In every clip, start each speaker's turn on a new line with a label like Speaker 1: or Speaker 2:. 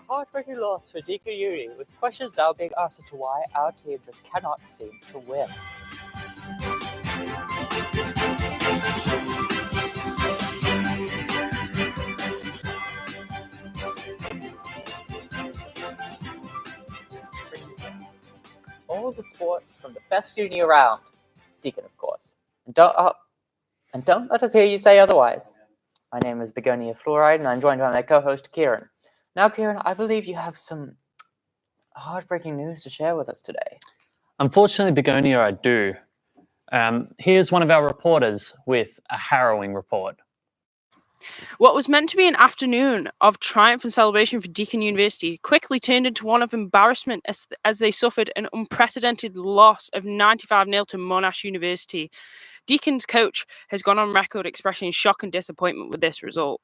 Speaker 1: heartbreaking loss for Deakin Uni, with questions now being asked as to why our team just cannot seem to win. All the sports from the best uni around, Deakin, of course. And don't let us hear you say otherwise. My name is Begonia Fluoride, and I'm joined by my co-host, Kieran. Now, Kieran, I believe you have some heartbreaking news to share with us today.
Speaker 2: Unfortunately, Begonia, I do. Here's one of our reporters with a harrowing report.
Speaker 3: What was meant to be an afternoon of triumph and celebration for Deakin University quickly turned into one of embarrassment as they suffered an unprecedented loss of 95-0 to Monash University. Deakin's coach has gone on record expressing shock and disappointment with this result.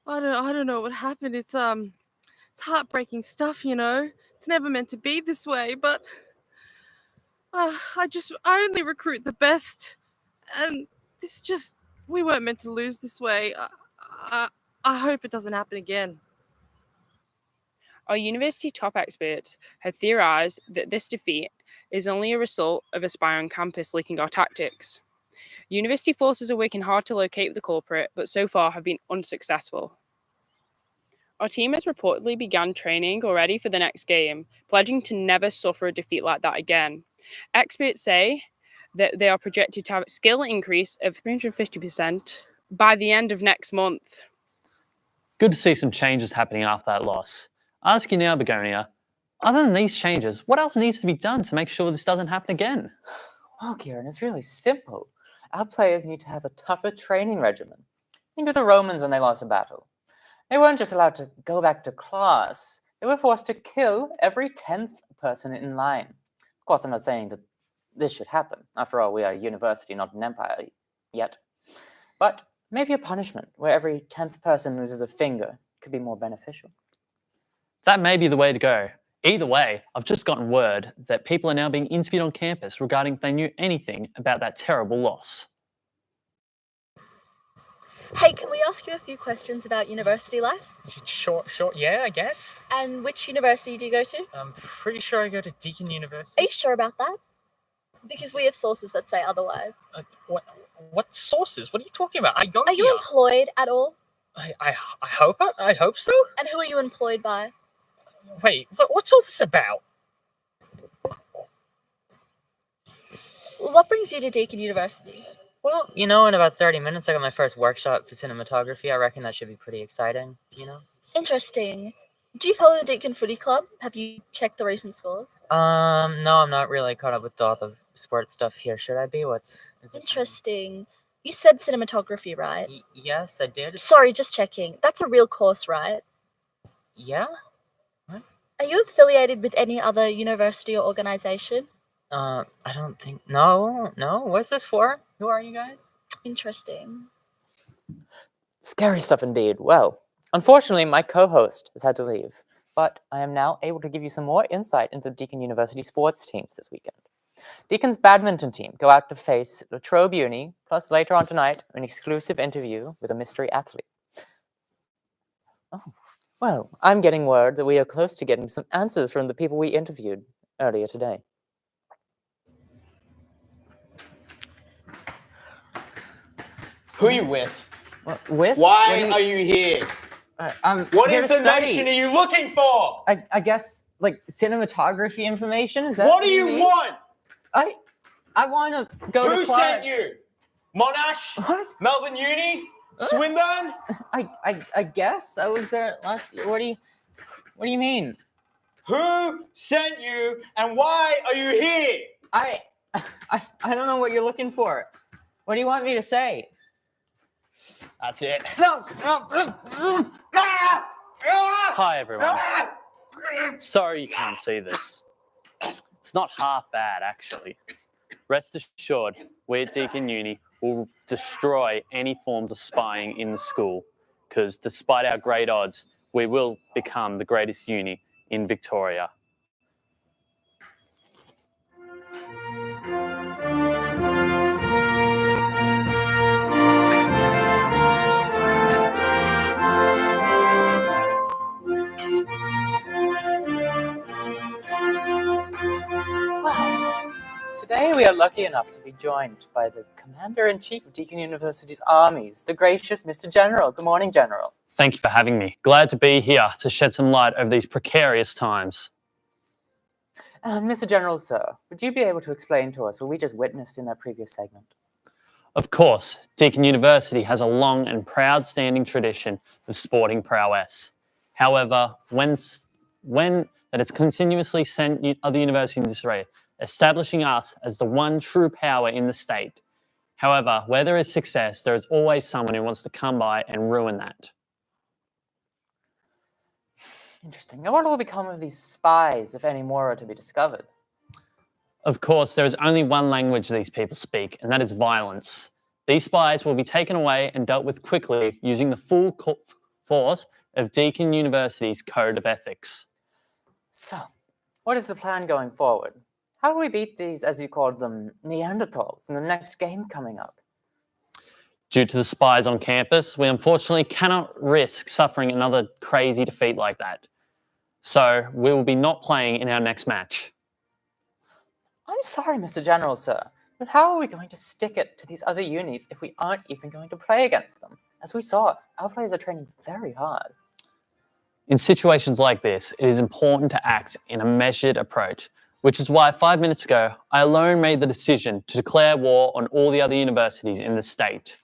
Speaker 4: I don't know what happened. It's heartbreaking stuff, you know. It's never meant to be this way, but I only recruit the best, and we weren't meant to lose this way. I hope it doesn't happen again.
Speaker 3: Our university top experts have theorised that this defeat is only a result of Aspire on campus leaking our tactics. University forces are working hard to locate the culprit, but so far have been unsuccessful. Our team has reportedly begun training already for the next game, pledging to never suffer a defeat like that again. Experts say that they are projected to have a skill increase of 350% by the end of next month.
Speaker 2: Good to see some changes happening after that loss. I ask you now, Begonia, other than these changes, what else needs to be done to make sure this doesn't happen again?
Speaker 1: Well, Kieran, it's really simple. Our players need to have a tougher training regimen. Think of the Romans when they lost a battle. They weren't just allowed to go back to class. They were forced to kill every 10th person in line. Of course, I'm not saying that this should happen. After all, we are a university, not an empire yet. But maybe a punishment where every 10th person loses a finger could be more beneficial.
Speaker 2: That may be the way to go. Either way, I've just gotten word that people are now being interviewed on campus regarding if they knew anything about that terrible loss.
Speaker 5: Hey, can we ask you a few questions about university life?
Speaker 6: Sure, yeah, I guess.
Speaker 5: And which university do you go to?
Speaker 6: I'm pretty sure I go to Deakin University.
Speaker 5: Are you sure about that? Because we have sources that say otherwise.
Speaker 6: What sources? What are you talking about? I go
Speaker 5: Are you employed at all?
Speaker 6: I hope so.
Speaker 5: And who are you employed by?
Speaker 6: Wait, what's all this about?
Speaker 5: What brings you to Deakin University?
Speaker 7: Well, you know, in about 30 minutes, I got my first workshop for cinematography. I reckon that should be pretty exciting, you know?
Speaker 5: Interesting. Do you follow the Deakin Footy Club? Have you checked the recent scores?
Speaker 7: No, I'm not really caught up with all the sports stuff here. Should I be? Is it
Speaker 5: Interesting. You said cinematography, right?
Speaker 7: Yes, I did.
Speaker 5: Sorry, just checking. That's a real course, right?
Speaker 7: Yeah? What?
Speaker 5: Are you affiliated with any other university or organization?
Speaker 7: I don't think... No. What's this for? Who are you guys?
Speaker 5: Interesting.
Speaker 1: Scary stuff indeed. Well, unfortunately, my co-host has had to leave, but I am now able to give you some more insight into the Deakin University sports teams this weekend. Deakin's badminton team go out to face La Trobe Uni, plus later on tonight, an exclusive interview with a mystery athlete. Oh, well, I'm getting word that we are close to getting some answers from the people we interviewed earlier today.
Speaker 8: Who are you with?
Speaker 1: With?
Speaker 8: Why are you here? What
Speaker 1: here to
Speaker 8: information
Speaker 1: study.
Speaker 8: are you looking for?
Speaker 1: I guess, like, cinematography information? Is that
Speaker 8: What do you want?
Speaker 1: I want to go to
Speaker 8: Who
Speaker 1: class.
Speaker 8: sent you? Monash?
Speaker 1: What?
Speaker 8: Melbourne Uni? Swinburne?
Speaker 1: I guess I was there last year. What do you mean?
Speaker 8: Who sent you and why are you here?
Speaker 1: I don't know what you're looking for. What do you want me to say?
Speaker 8: That's it.
Speaker 2: Hi, everyone. Sorry you can't see this. It's not half bad, actually. Rest assured, we at Deakin Uni will destroy any forms of spying in the school, because despite our great odds, we will become the greatest uni in Victoria.
Speaker 1: we are lucky enough to be joined by the Commander-in-Chief of Deakin University's armies, the gracious Mr. General. Good morning, General.
Speaker 2: Thank you for having me. Glad to be here to shed some light over these precarious times.
Speaker 1: Mr. General, sir, would you be able to explain to us what we just witnessed in that previous segment?
Speaker 2: Of course, Deakin University has a long and proud standing tradition of sporting prowess. However, when that has continuously sent other universities into disarray, establishing us as the one true power in the state. However, where there is success, there is always someone who wants to come by and ruin that.
Speaker 1: Interesting. Now what will become of these spies, if any more are to be discovered?
Speaker 2: Of course, there is only one language these people speak, and that is violence. These spies will be taken away and dealt with quickly using the full force of Deakin University's Code of Ethics.
Speaker 1: So, what is the plan going forward? How do we beat these, as you called them, Neanderthals in the next game coming up?
Speaker 2: Due to the spies on campus, we unfortunately cannot risk suffering another crazy defeat like that. So, we will be not playing in our next match.
Speaker 1: I'm sorry, Mr. General, sir, but how are we going to stick it to these other unis if we aren't even going to play against them? As we saw, our players are training very hard.
Speaker 2: In situations like this, it is important to act in a measured approach, which is why 5 minutes ago, I alone made the decision to declare war on all the other universities in the state.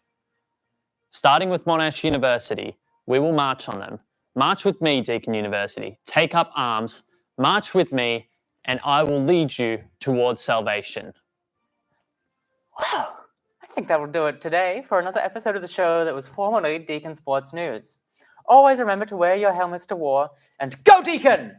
Speaker 2: Starting with Monash University, we will march on them. March with me, Deakin University. Take up arms, march with me, and I will lead you towards salvation.
Speaker 1: Well, I think that will do it today for another episode of the show that was formerly Deakin Sports News. Always remember to wear your helmets to war, and go Deakin!